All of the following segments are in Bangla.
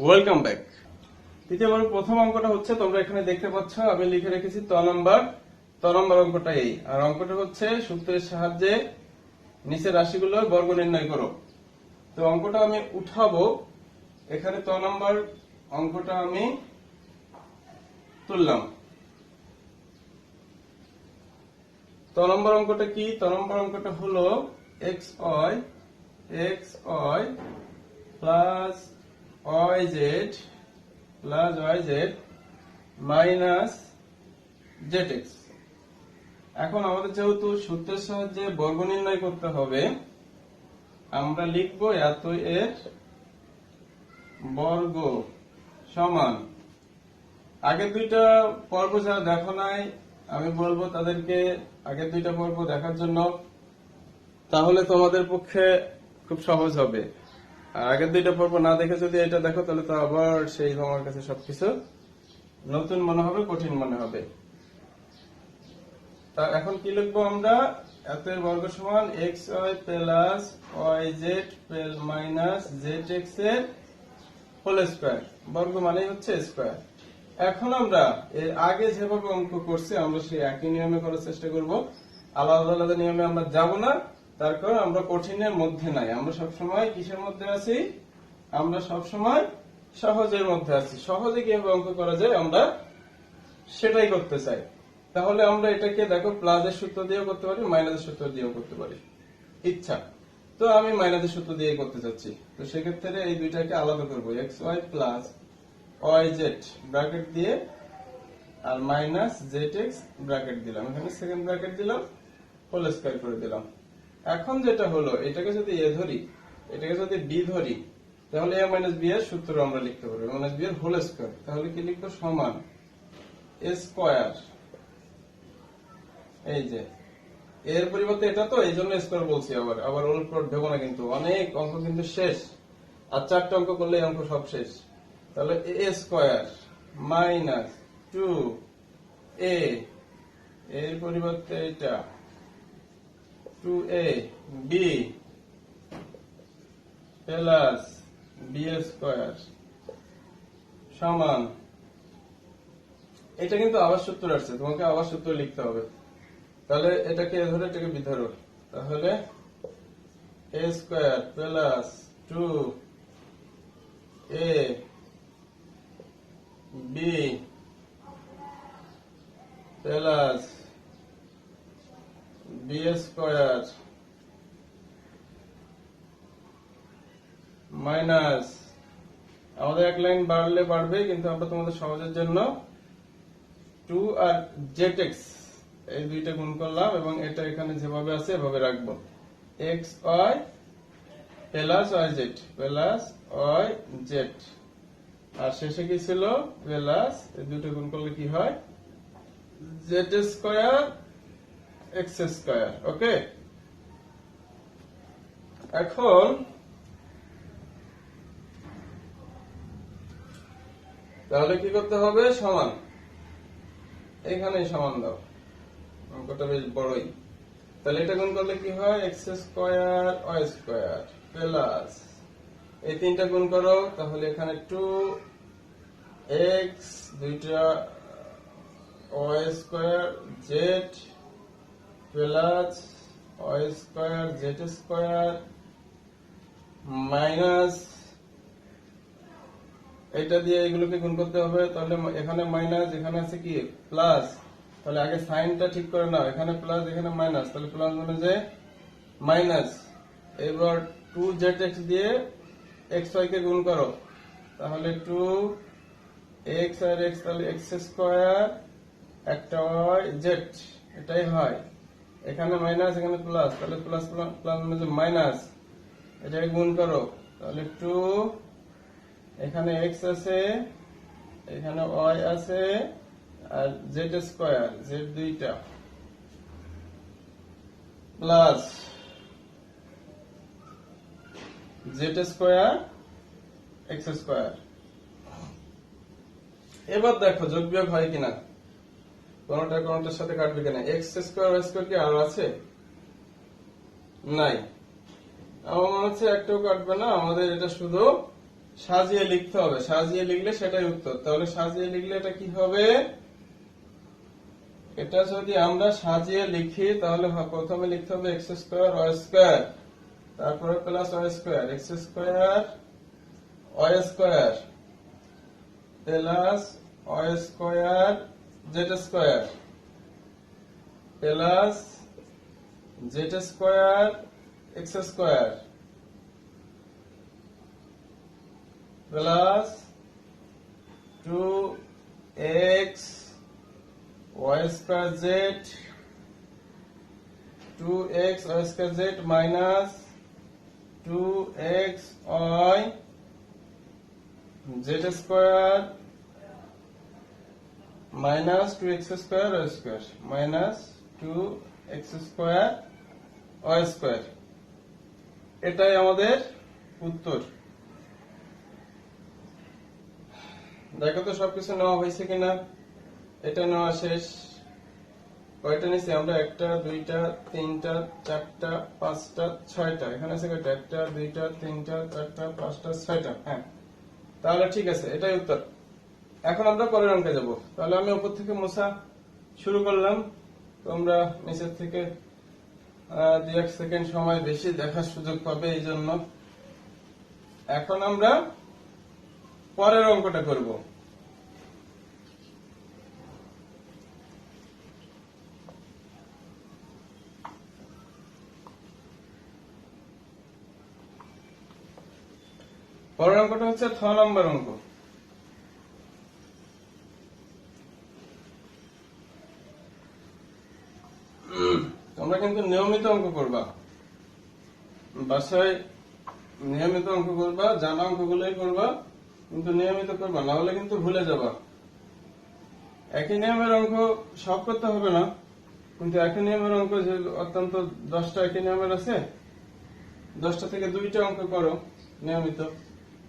Welcome back. তৃতীয় প্রথম অঙ্কটা হচ্ছে, তোমরা এখানে দেখতে পাচ্ছ আমি লিখে রেখেছি ত নম্বর অঙ্কটা এই, আর অঙ্কটা হচ্ছে সূত্রের সাহায্যে নিচের রাশিগুলোর বর্গ নির্ণয় করো। তো অঙ্কটা আমি উঠাবো, এখানে ত নম্বর অঙ্কটা আমি তুললাম। ত নম্বর অঙ্কটা কি? ত নম্বর অঙ্কটা হলো X Y plus yz minus zx। এখন আমাদের যেহেতু সূত্রের সাহায্যে বর্গ নির্ণয় করতে হবে, আমরা লিখব এত এর বর্গ সমান, আগের দুইটা পর্ব যারা দেখো নাই আমি বলবো তাদেরকে আগের দুইটা পর্ব দেখার জন্য, তাহলে তোমাদের পক্ষে খুব সহজ হবে। আর আগের দুইটা পর্ব না দেখে যদি এটা দেখো তাহলে তো আবার সেই তোমার কাছে সবকিছু নতুন মনে হবে, কঠিন মনে হবে। তা এখন কি লিখবো আমরা? এত এর বর্গ সমান X Y plus Y Z minus Z X এর হোল স্কয়ার, বর্গ মানে হচ্ছে স্কয়ার। এখন আমরা এর আগে যেভাবে অঙ্ক করছি আমরা সেই একই নিয়মে করার চেষ্টা করব, আলাদা আলাদা নিয়মে আমরা যাব না। তার কারণ আমরা কঠিনের মধ্যে নাই, আমরা সবসময় কিসের মধ্যে আছি? আমরা সবসময় সহজের মধ্যে আছি। সহজে কিভাবে অঙ্ক করা যায় আমরা সেটাই করতে চাই। তাহলে আমরা এটাকে দেখো প্লাসের সূত্র দিয়েও করতে পারি, মাইনাসের সূত্র দিয়েও করতে পারি, ইচ্ছা। তো আমি মাইনাসের সূত্র দিয়ে করতে চাচ্ছি, তো সেক্ষেত্রে এই দুইটাকে আলাদা করবো, X Y plus Y Z bracket দিয়ে আর মাইনাস জেড এক্স ব্র্যাকেট দিলাম, এখানে সেকেন্ড ব্র্যাকেট দিলাম, হোল স্কয়ার করে দিলাম। এখন যেটা হলো, এটাকে যদি এ ধরি, এটাকে যদি বি ধরি, তাহলে এ মাইনাস বি এর সূত্র আমরা লিখতে পারবো, মাইনাস বি এর হোল স্কয়ার। তাহলে কি লিখবো? সমান এ স্কয়ার, এই যে এর পরিবর্তে এটা তো এই জন্য স্কয়ার বলছি, আবার উল্ট দেবো না, কিন্তু অনেক অঙ্ক কিন্তু শেষ, আর চারটা অঙ্ক করলে অঙ্ক সব শেষ। তাহলে এ স্কয়ার মাইনাস 2a এর পরিবর্তে এটা 2ab প্লাস বি স্কয়ার সমান, এটা কিন্তু আবার সূত্র আসছে, তোমাকে আবার সূত্র লিখতে হবে। তাহলে এটাকে এ ধরে এটাকে বি ধরো, তাহলে a square plus 2a b plus B square minus, আমাদের এক লাইন বাড়লে বাড়বে, কিন্তু আমরা তোমাদের সহজের জন্য 2 আর জেড এক্স এই দুইটা গুণ করলাম, এবং এটা এখানে যেভাবে আছে এভাবে রাখবো, x Y plus Y z, আর শেষে কি ছিল? প্লাস, এই দুটো গুণ করলে কি হয়? Z square x square. Okay, এখন তাহলে কি করতে হবে? সমান, এখানে সমান দাও, অঙ্কটা বেশ বড়ই। তাহলে এটা গুণ করলে কি হয়? X square Y square plus, এই তিনটা গুণ করো, তাহলে এখানে 2x দুইটা Y square Z plus Y square Z square minus, এটা দিয়ে এগুলোকে গুণ করতে হবে। তাহলে এখানে মাইনাস, এখানে আছে কি প্লাস, তাহলে আগে সাইনটা ঠিক করে নাও, এখানে প্লাস এখানে মাইনাস, তাহলে প্লাস মানে যে মাইনাস। এবার 2zx দিয়ে xy কে গুণ করো, তাহলে 2x আর x, তাহলে x স্কয়ার একটা y z, এটাই হয়। এখানে মাইনাস এখানে প্লাস, তাহলে প্লাস প্লাস মানে যে মাইনাস, এটাকে গুণ করো, তাহলে 2, এখানে x আছে, এখানে y আছে, আর z স্কয়ার, z দুইটা plus z square x square. এবার দেখো যোগ বিয়োগ হয় কিনা, কোনটা কোনটার সাথে কাটবে কিনা। x স্কয়ার y স্কয়ার কি আর আছে? নাই, আমার মনে হচ্ছে একটাও কাটবে না, আমাদের এটা শুধু সাজিয়ে লিখতে হবে, সাজিয়ে লিখলে সেটাই উত্তর। তাহলে সাজিয়ে লিখলে এটা কি হবে? এটা যদি আমরা সাজিয়ে লিখি তাহলে প্রথমে লিখতে হবে এক্স স্কোয়ার ওয়াই স্কোয়ার, তারপরে plus Y square, X square Y square plus Y square Z square plus Z square X square plus 2x y square z 2x y square z minus 2x y z square minus 2x square y square minus 2x square y square। এটাই আমাদের উত্তর। দেখো তো সবকিছু নেওয়া হয়েছে কিনা। এটা নেওয়া শেষ। কয়টা নিছি আমরা? একটা, দুইটা, তিনটা, চারটা, পাঁচটা, ছয়টা। এখানে আছে কয়টা? একটা, দুইটা, তিনটা, চারটা, পাঁচটা, ছয়টা। হ্যাঁ, তাহলে ঠিক আছে, এটাই উত্তর। এখন আমরা পরের অঙ্কে যাব। তাহলে আমি উপর থেকে মোছা শুরু করলাম, তোমরা নিচের থেকে 2-1 সেকেন্ড সময় বেশি দেখার সুযোগ পাবে, এই জন্য। এখন আমরা পরের অঙ্কটা করব। পরের অঙ্কটা হচ্ছে 6 নম্বর অঙ্ক। তোমরা কিন্তু নিয়মিত অঙ্ক করবা, বাসায় নিয়মিত অঙ্ক করবা, জানা অঙ্কগুলোই করবা, কিন্তু নিয়মিত করবা, না হলে কিন্তু ভুলে যাবা। একই নিয়মের অঙ্ক সব করতে হবে না, কিন্তু একই নিয়মের অঙ্ক যে অত্যন্ত 10টা একই নিয়মের আছে, 10টা থেকে 2টা অঙ্ক করো নিয়মিত,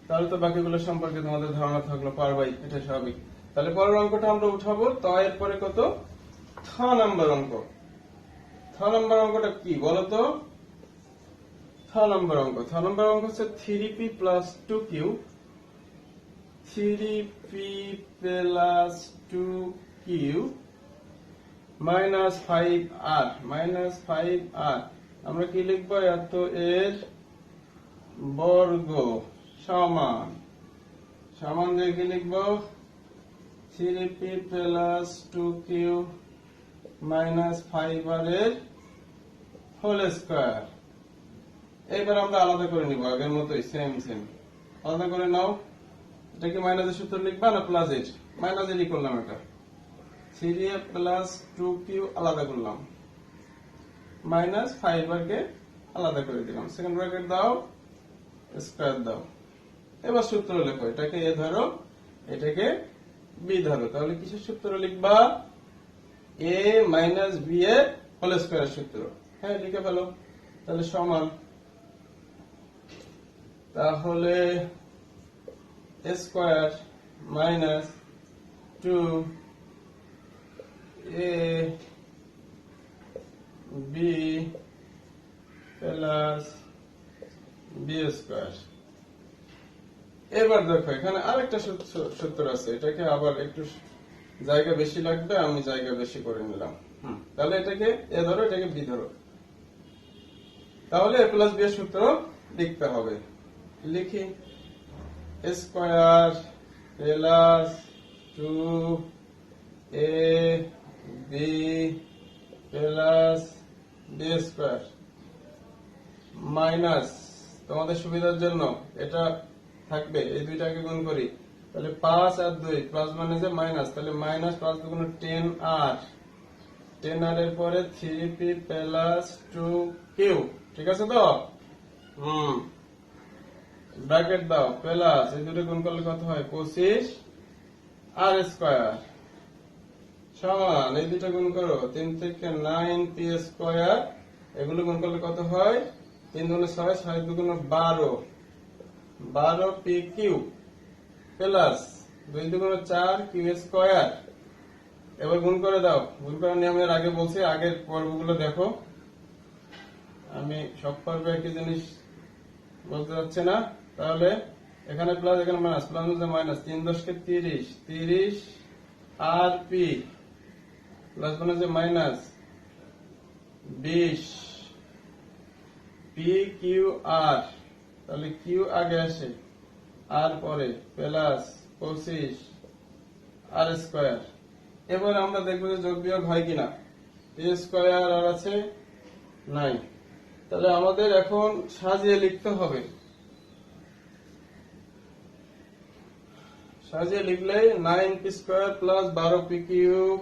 তাহলে তো বাকিগুলো সম্পর্কে তোমাদের ধারণা থাকলো, পারবাই, এটা স্বাভাবিক। তাহলে পরের অঙ্কটা আমরা উঠাবো। তো এরপরে কত? 6 নম্বর অঙ্ক। 6 নম্বর অঙ্কটা কি বলতো? 6 নম্বর অঙ্ক হচ্ছে 3p plus 2q 3p plus 2q minus 5r আমরা কি লিখবো? এত এর বর্গ সমান দিয়ে কি লিখবো? 3p plus 2q minus 5r এর হোল স্কয়ার। এবার আমরা আলাদা করে নিব, আগের মতোই সেম আলাদা করে নাও। এটা কি মাইনাসের সূত্র লিখবা না প্লাস এর? মাইনাস এরই করলাম। এটা 3a প্লাস 2q আলাদা করলাম, মাইনাস 5r কে আলাদা করে দিলাম। সেকেন্ড ব্র্যাকেট দাও, স্কয়ার দাও। এবার সূত্র লেখো। এটাকে এ ধরো, এটাকে বি ধরো। তাহলে কিসের সূত্র লিখবা? a মাইনাস b এর হোল স্কয়ারের সূত্র। হ্যাঁ, লিখে ফেলো। তাহলে সমান, তাহলে square minus 2ab plus B square. এবার দেখো এখানে আরেকটা সূত্র আছে, এটাকে আবার একটু জায়গা বেশি লাগবে, আমি জায়গা বেশি করে নিলাম। তাহলে এটাকে এ ধরো, এটাকে বি ধরো। তাহলে এ প্লাস বি এর সূত্র লিখতে হবে। লিখি square plus 2ab plus B square minus, তোমাদের সুবিধার জন্য এটা থাকবে, এই দুইটাকে গুণ করি। তাহলে 5 আর 2 প্লাস মানে যে মাইনাস, তাহলে মাইনাস 5 দুগুণ 10r, 10r এর পরে 3p প্লাস 2q। ঠিক আছে তো? ব্র্যাকেট দাও, প্লাস এই দুটো গুণ করলে কত হয়? 25 আর স্কয়ার সমান এই দুটো গুণ করো, 3 থেকে 9p স্কয়ার। এগুলো গুণ করলে কত হয়? 3 দুগুণ 6, 6 দুগুণ 12, 12pq প্লাস 2 দুগুণ 4q স্কয়ার। এবার গুণ করে দাও। গুণ করার নিয়মের আগে বলছি, আগের পর্বগুলো দেখো, আমি সব পর্বে একই জিনিস বলতে যাচ্ছি না। তাহলে এখানে প্লাস এখানে মাইনাস, প্লাস মাইনাস 3 10 30, 30 আর p plus minus 20 p q r, তাহলে কিউ আগে আসে আর পরে প্লাস 25 আর স্কয়ার। এবার আমরা দেখবো যে যোগ বিয়োগ হয় কিনা। এ স্কয়ার আর আছে নাই, তাহলে আমাদের এখন সাজিয়ে লিখতে হবে। সাজিয়ে লিখলে 9p square plus 12p cube,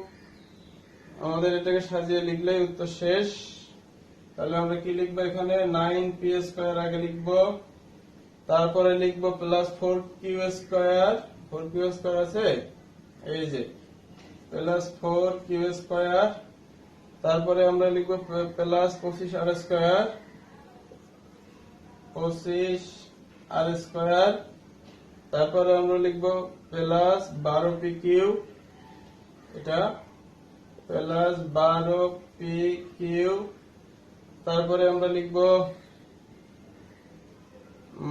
আমাদের এটাকে সাজিয়ে লিখলেই উত্তর শেষ। তাহলে আমরা কি লিখবো এখানে 9p স্কয়ার আগে লিখবো, তারপরে লিখবো plus 4q square, 4q square আছে এই যে প্লাস 4q স্কয়ার, তারপরে আমরা লিখবো প্লাস 25 আর স্কয়ার, 25 আর স্কয়ার, তারপরে আমরা লিখবো প্লাস 12p কিউব, এটা প্লাস 12p কিউব, তারপরে আমরা লিখবো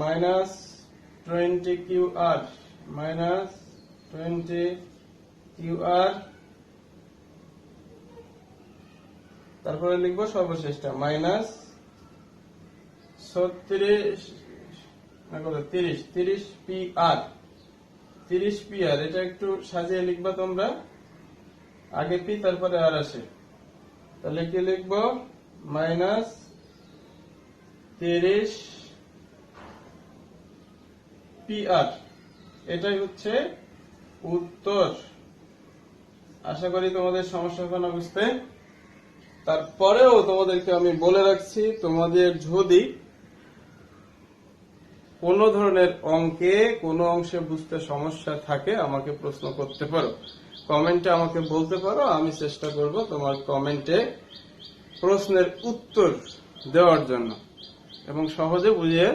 মাইনাস 20qr, মাইনাস 20qr, তারপরে লিখবো সর্বশেষটা মাইনাস 30pr, 30pr। এটা একটু সাজিয়ে লিখবা তোমরা, আগে পি তারপরে আর আসে, তাহলে কি লিখবো মাইনাস 30pr। এটাই হচ্ছে উত্তর। আশা করি তোমাদের সমস্যা কোনো বুঝতে। তারপরেও তোমাদেরকে আমি বলে রাখছি, তোমাদের যদি কোন ধরনের অঙ্কে কোন অংশে বুঝতে সমস্যা থাকে আমাকে প্রশ্ন করতে পারো, কমেন্টে আমাকে বলতে পারো, আমি চেষ্টা করব তোমার কমেন্টে প্রশ্নের উত্তর দেওয়ার জন্য এবং সহজে বুঝিয়ে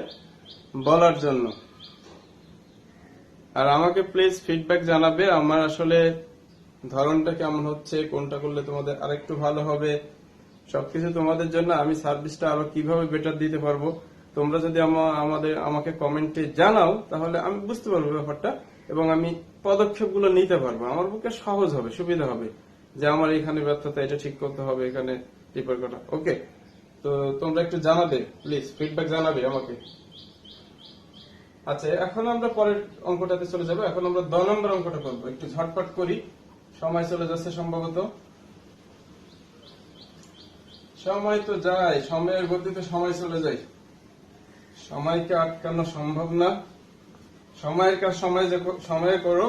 বলার জন্য। আর আমাকে প্লিজ ফিডব্যাক জানাবে, আমার আসলে ধরনটা কেমন হচ্ছে, কোনটা করলে তোমাদের আরেকটু ভালো হবে, সবকিছু তোমাদের জন্য আমি সার্ভিসটা আরো কিভাবে বেটার দিতে পারবো। তোমরা যদি আমাকে কমেন্টে জানাও তাহলে আমি বুঝতে পারবো ব্যাপারটা এবং আমি পদক্ষেপগুলো নিতে পারবো, আমার পক্ষে সহজ হবে, সুবিধা হবে যে আমার এখানে ব্যর্থতা, এটা ঠিক করতে হবে, এখানে রিপোর্ট করা। ওকে, তো তোমরা একটু জানাবে প্লিজ, ফিডব্যাক জানাবে আমাকে। আচ্ছা, এখন আমরা পরের অঙ্কটাতে চলে যাবো। এখন আমরা 10 নম্বর অঙ্কটা করবো, একটু ঝটপট করি, সময় চলে যাচ্ছে সম্ভবত। সময় তো যায়, সময়ের গতিতে সময় চলে যায়, সময়কে আটকানো সম্ভব না। সময়ের কাজ সময়ে করো,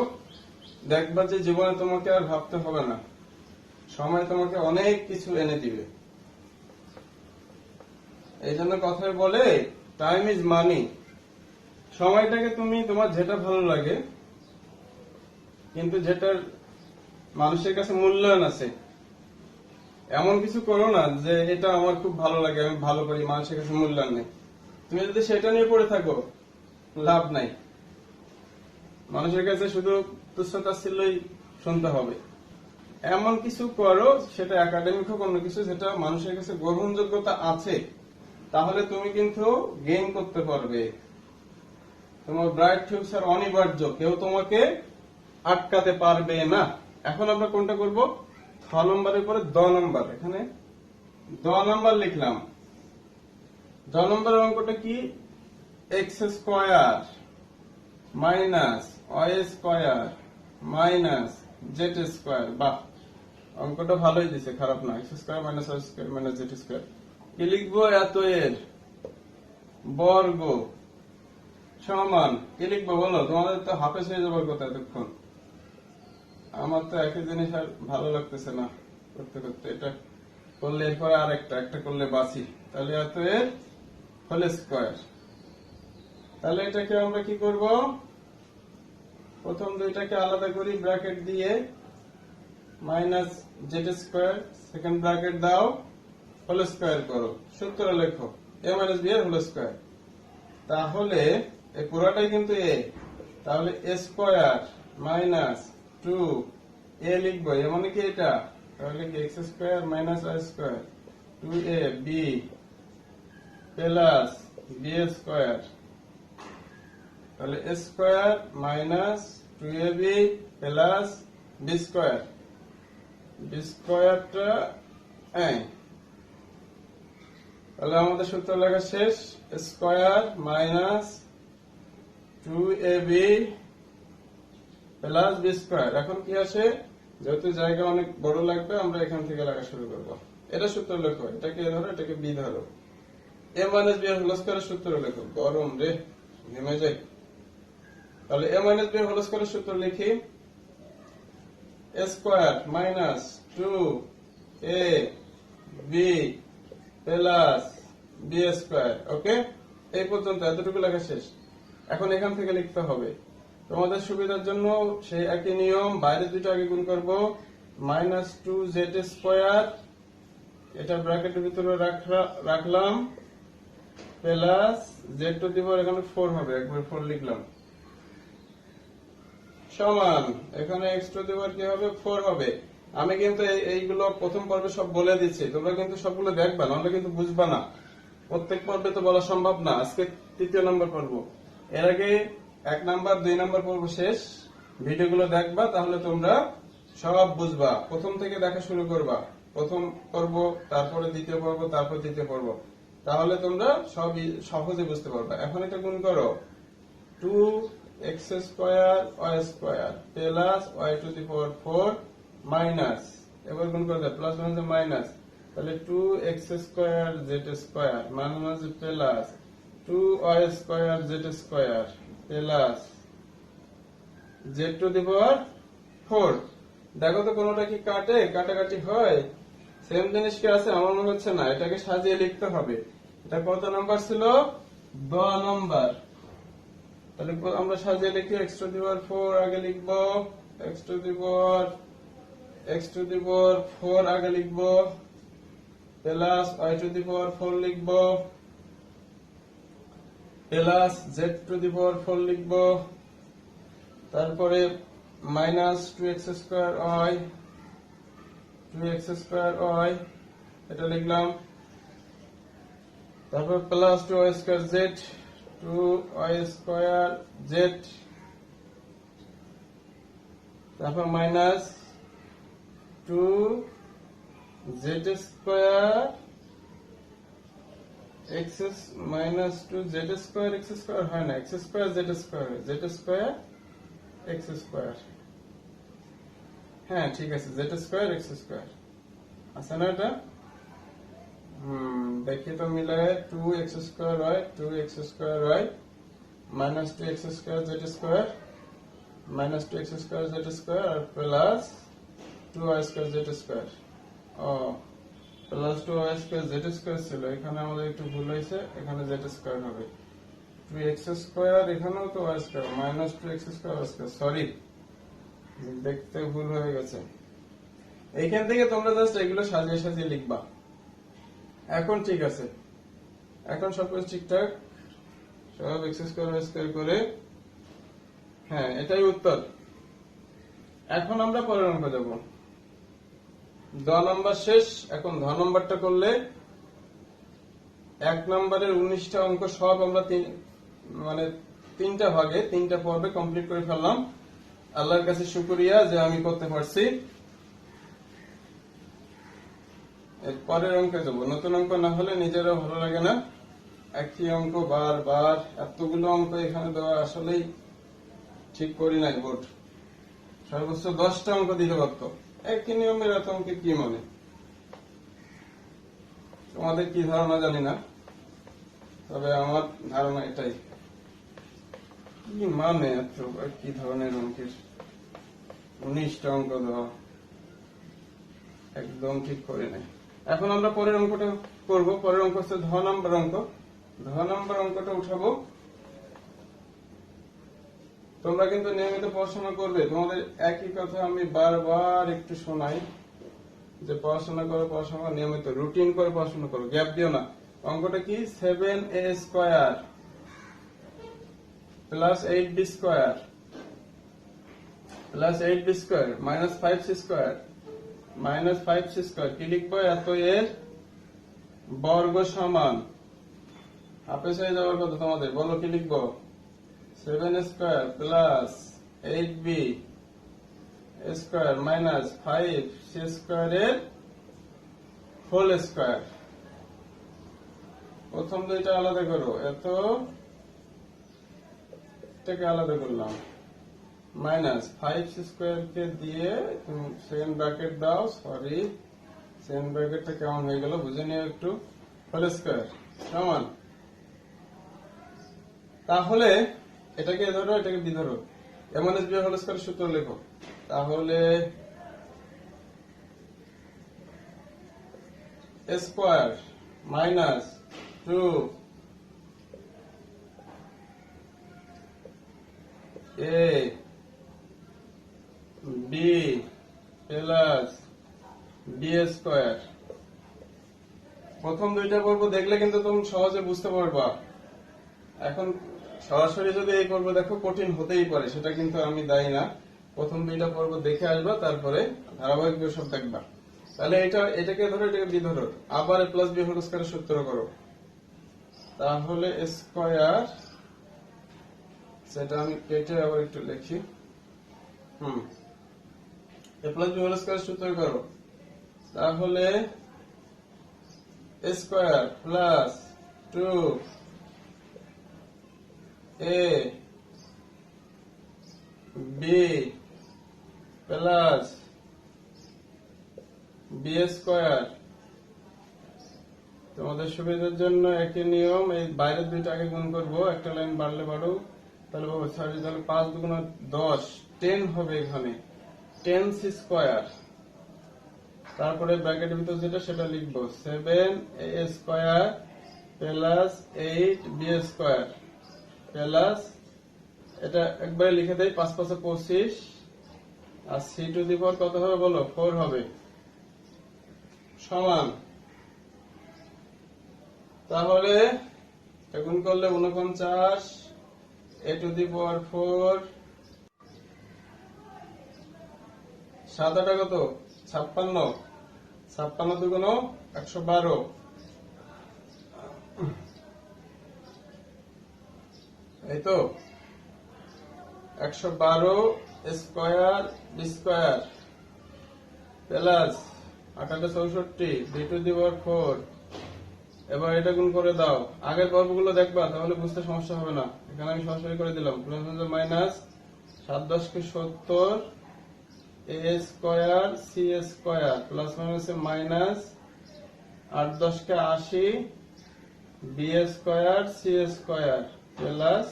দেখবা যে জীবনে তোমাকে আর ভাবতে হবে না, সময় তোমাকে অনেক কিছু এনে দিবে। এই জন্য কথায় বলে টাইম ইজ মানি। সময়টাকে তুমি তোমার যেটা ভালো লাগে, কিন্তু যেটার মানুষের কাছে মূল্যায়ন আছে, এমন কিছু করো না যে এটা আমার খুব ভালো লাগে, আমি ভালো করি, মানুষের কাছে মূল্যায়ন নেই। তুমি যদি সেটা নিয়ে পড়ে থাকো লাভ নাই, মানুষের কাছে শুধু তুচ্ছতাচ্ছিল্যই শুনতে হবে। এমন কিছু করো, সেটা একাডেমিক হোক অন্য কিছু, যেটা মানুষের কাছে গ্রহণযোগ্যতা আছে, তাহলে তুমি কিন্তু গেইন করতে পারবে। তোমার ব্রাইট ফিউচার অনিবার্য, কেউ তোমাকে আটকাতে পারবে না। এখন আমরা কোনটা করব? 6 নম্বরের পরে 10 নম্বর, এখানে 10 নম্বর লিখলাম। 10 নম্বরের অঙ্কটা কি? X square minus Y square minus Z square. বাহ, অঙ্কটা ভালোই দিছে, খারাপ না। X square minus Y square minus Z square. কি লিখবো? এত এর বর্গ সমান কি লিখবো বলো? তোমাদের তো হাফেজ হয়ে যাবার কথা এতক্ষণ। আমার তো একই জিনিস আর ভালো লাগতেছে না করতে করতে। এটা করলে এরপরে আর একটা করলে বাঁচি। তাহলে এত এর হোল স্কয়ার। তাহলে এটাকে আমরা কি করব? প্রথম দুইটাকে আলাদা করি ব্র্যাকেট দিয়ে, minus Z square, second bracket দাও, হোল স্কয়ার করো, সূত্র লেখো এ মাইনাস বি এর হোল স্কয়ার। তাহলে এই পুরোটাই কিন্তু এ, তাহলে এ স্কয়ার মাইনাস 2a লিখবো, এ মানে কি এটা? তাহলে কি X square minus Y square 2ab plus B square. তাহলে a square minus 2ab plus b square, b স্কয়ারটা এই, তাহলে আমাদের সূত্র লেখা শেষ। Square minus 2ab plus b square. এখন কি আসে, যেহেতু জায়গা অনেক বড় লাগবে আমরা এখান থেকে লেখা শুরু করব। এটা সূত্র লেখো, এটাকে a ধরো, এটাকে b ধরো। a মাইনাস b হোল স্কয়ারের সূত্র লেখো। গরম রে, ঘেমে যাই। তাহলে a মাইনাস b হোল স্কয়ারের সূত্র লিখি, a square minus 2ab plus b square. Okay, এই পর্যন্ত এতটুকু লেখা শেষ। এখন এখান থেকে লিখতে হবে। তোমাদের সুবিধার জন্য সেই একই নিয়ম, বাইরে দুটো আগে গুণ করব। মাইনাস 2z স্কয়ার, এটা ব্র্যাকেটের ভিতরে রাখলাম, প্লাস z টু দি পাওয়ার এখানে 4 হবে, একবার 4 লিখলাম, সমান এখানে x টু দি পাওয়ার কি হবে, 4 হবে। আমি কিন্তু এইগুলো প্রথম পর্বে সব বলে দিচ্ছি, তোমরা কিন্তু সবগুলো দেখবা, নাহলে কিন্তু বুঝবা না। প্রত্যেক পর্বে তো বলা সম্ভব না। আজকে 3য় নম্বর পর্ব, এর আগে 1 নাম্বার 2 নাম্বার পর্ব শেষ। ভিডিওগুলো দেখবা, তাহলে তোমরা সব বুঝবা। প্রথম থেকে দেখা শুরু করবা, প্রথম পর্ব, তারপরে 2য় পর্ব, তারপর 3য় পর্ব, তাহলে তোমরা সব সহজে বুঝতে পারবা। এখন এটা গুণ করো, 2x square y square plus y to the power 4 minus, এবার গুণ করে দাও, প্লাস মানে মাইনাস, তাহলে 2x square z square minus plus 2y square z square plus z to the power 4। দেখো তো কোনটা কি কাটে, কাটাকাটি হয়? সেম জিনিস কি আছে? আমার মনে হচ্ছে না। এটাকে সাজিয়ে লিখতে হবে। এটা কত নাম্বার ছিল? 2 নাম্বার। তাহলে আমরা সাজিয়ে লিখি, x টু দি পাওয়ার 4 আগে লিখব, x টু দি পাওয়ার 4 আগে লিখব, plus y to the power 4 লিখব, plus z to the power 4 লিখব, তারপরে মাইনাস 2x স্কয়ার y এটা লিখলাম, তারপর plus 2y square z, 2y square z, তারপর minus 2z square x minus 2z square x square হয় না, x square z square, z square x square. হ্যাঁ ঠিক আছে, z স্কয়ার x স্কয়ার আছে না এটা? দেখি তো মিলায়, 2x square y, 2x square y minus 2x square z square minus 2x square z square আর plus 2y square z square. Plus 2y square z square ছিল, এখানে আমাদের একটু ভুল হয়েছে, এখানে z স্কয়ার হবে। 2x স্কয়ার, এখানেও তো y square, minus 2x square y square, sorry দেখতে ভুল হয়ে গেছে। এইখান থেকে তোমরা জাস্ট এগুলো সাজিয়ে সাজিয়ে লিখবা। এখন ঠিক আছে, এখন সবকিছু ঠিকঠাক, সব x স্কয়ার y স্কয়ার করে, হ্যাঁ এটাই উত্তর। এখন আমরা পরের অঙ্ক দেব। 10 নম্বর শেষ। এখন 10 নম্বরটা করলে 1 নম্বরের 19টা অঙ্ক সব আমরা মানে 3টা ভাগে 3টা পর্বে কমপ্লিট করে ফেললাম। আল্লাহর কাছে শুকরিয়া যে আমি করতে পারছি। এর পরের অঙ্কে যাব। নতুন অঙ্ক না হলে নিজেরও ভালো লাগে না, একই অঙ্ক বারবার, এতগুলো অঙ্ক এখানে দেওয়া আসলেই ঠিক করি নাই। বোর্ড সর্বোচ্চ 10টা অঙ্ক দিতে পারতো। একই নিয়মের এত অঙ্কে কি মানে, তোমাদের কি ধারণা জানি না, তবে আমার ধারণা এটাই। কি মানে এত, কি ধরনের অঙ্কের 19টা অঙ্ক দেওয়া, একদম ঠিক করে নাই। এখন আমরা পরের অঙ্কটা করব। পরের অঙ্ক হচ্ছে 10 নম্বর অঙ্ক। 10 নম্বর অঙ্কটা উঠাবো। তোমরা কিন্তু নিয়মিত পড়াশোনা করবে। তোমাদের একই কথা আমি বারবার একটু শোনাই যে পড়াশোনা করো, পড়াশোনা নিয়মিত রুটিন করে পড়াশোনা করো, গ্যাপ দিও না। অঙ্কটা কি? 7a square plus 8b square plus 8b square minus 5c square minus 5c square. কি লিখবো? এত এর বর্গ সমান, হাফেজ হয়ে যাওয়ার কথা তোমাদের, বলো কি লিখবো? 7 square plus 8b square minus 5c স্কয়ারের হোল স্কয়ার। প্রথম দুইটা আলাদা করো, এটাকে আলাদা করলাম, মাইনাস 5c স্কয়ার কে দিয়ে সেকেন্ড ব্র্যাকেট দাও, সরি সেকেন্ড ব্র্যাকেটটা কেমন হয়ে গেল বুঝে নিও একটু, হোল স্কয়ার সমান। তাহলে এটাকে ধরো, এটাকে বি ধরো, এমন এস বি হোল স্কয়ার সূত্র লেখো। তাহলে square minus 2 a b plus b square. প্রথম দুইটা করবো, দেখলে কিন্তু তুমি সহজে বুঝতে পারবা। এখন সরাসরি যদি এই করবো দেখো কঠিন হতেই পারে, সেটা কিন্তু আমি দায়ী না। প্রথম দুইটা পর্ব দেখে আসবা, তারপরে ধারাবাহিক সব দেখবা। তাহলে এটাকে ধরো, এটাকে বি ধরো, আবার এ প্লাস বি হোল স্কয়ারের সূত্র করো। তাহলে স্কয়ার, সেটা আমি কেটে আবার একটু লিখি, এ প্লাস বি হোল স্কয়ারের সূত্র করো। তাহলে square plus 2a b plus b square. তোমাদের সুবিধার জন্য একই নিয়ম, এই বাইরের দুইটা আগে গুণ করবো, একটা লাইন বাড়লে বাড়ুক, তাহলে 5 দুগুণ 10, 10 হবে এখানে, 10c স্কয়ার। তারপরে ব্র্যাকেটের ভিতর যেটা সেটা লিখবো, 7a square plus 8b square plus, এটা একবারে লিখে দেই, 5 5 25, আর c টু দি পাওয়ার কত হবে বলো, 4 হবে, সমান। তাহলে গুণ করলে 49, a টু দি পাওয়ার 4, 7 8 কত, 56, 56 দুগুণ 112, এই তো 112 square b square plus 8 64 b to the power 4। এবার এটা গুণ করে দাও, আগের পর্বগুলো দেখবা, তাহলে বুঝতে সমস্যা হবে না। এখানে আমি সরাসরি করে দিলাম, মাইনাস 7 10 কে 70 a square c square plus minus 8 10 কে 80 b square c square plus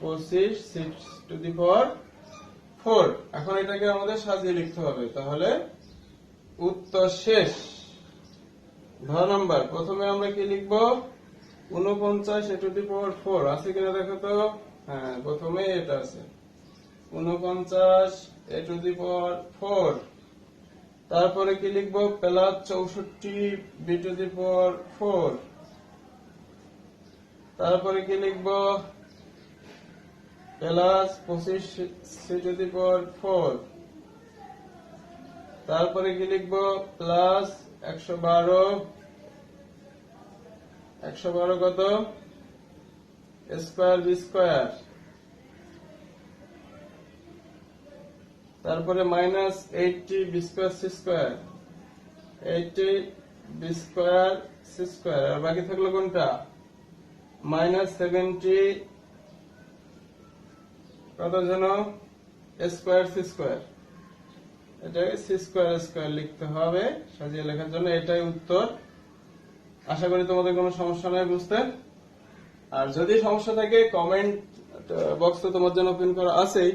25 6 to the power 4। এখন এটাকে আমাদের সাজিয়ে লিখতে হবে। তাহলে উত্তর শেষ। ঘ নাম্বার, প্রথমে আমরা কি লিখবো, 49 a টু দি পাওয়ার 4 আছে কিনা দেখো তো, হ্যাঁ প্রথমে এটা আছে, 49 a টু দি পাওয়ার 4। তারপরে কি লিখবো, plus 64 b to the power 4। তারপরে কি লিখবো, plus 25 c to the power 4। তারপরে কি লিখবো, প্লাস 112 কত, স্কয়ার বি স্কয়ার। তারপরে minus 80 b square c square, 80 b square c square. আর বাকি থাকলো কোনটা, মাইনাস 70 কত যেন, স্কয়ার সি স্কয়ার। এটাকে সি স্কয়ার স্কয়ার লিখতে হবে সাজিয়ে লেখার জন্য। এটাই উত্তর। আশা করি তোমাদের কোনো সমস্যা নাই বুঝতে। আর যদি সমস্যা থাকে, কমেন্ট বক্স তো তোমার জন্য ওপেন করা আছেই,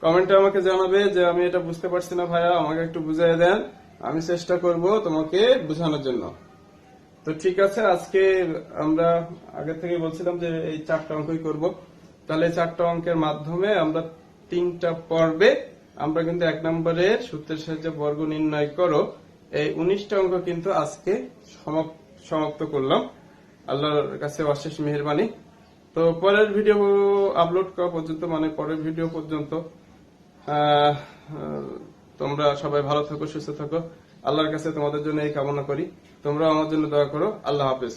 কমেন্টে আমাকে জানাবে যে আমি এটা বুঝতে পারছি না ভাইয়া, আমাকে একটু বুঝিয়ে দেন, আমি চেষ্টা করব তোমাকে বোঝানোর জন্য। তো ঠিক আছে, আজকে আমরা আগে থেকে বলছিলাম যে এই 4টা অঙ্কই করব। তাহলে 4টা অঙ্কের মাধ্যমে আমরা 3টা পর্বে আমরা কিন্তু 1 নম্বরের সূত্রের সাহায্যে বর্গ নির্ণয় করো, এই 19টা অঙ্ক কিন্তু আজকে সমাপ্ত করলাম। আল্লাহর কাছে অশেষ মেহেরবানি। তো পরের ভিডিও আপলোড করা পর্যন্ত, মানে পরের ভিডিও পর্যন্ত তোমরা সবাই ভালো থাকো, সুস্থ থাকো। আল্লাহর কাছে তোমাদের জন্য এই কামনা করি। তোমরা আমার জন্য দোয়া করো। আল্লাহ হাফেজ।